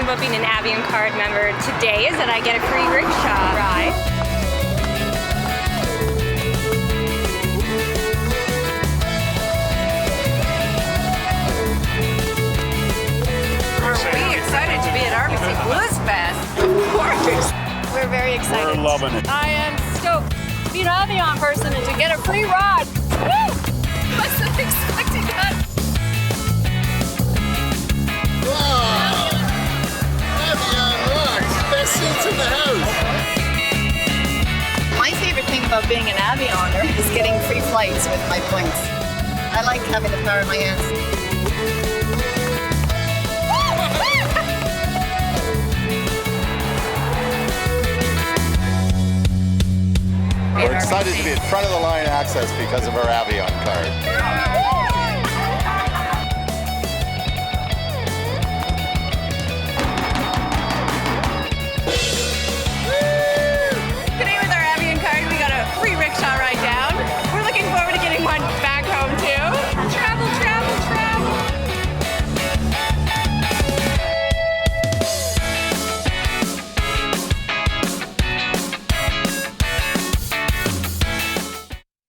about being an Avion card member today is that I get a free rickshaw ride. Are we excited to be at RBC Bluesfest? Of course. We're very excited. We're loving it. I am stoked to be an Avion person and to get a free ride. Woo! Wasn't expecting that. Wow! Avion rocks! Best seats in the house! My favorite thing about being an Avioner is getting free flights with my points. I like having the power in my hands. We're excited to be in front of the line access because of our Avion card.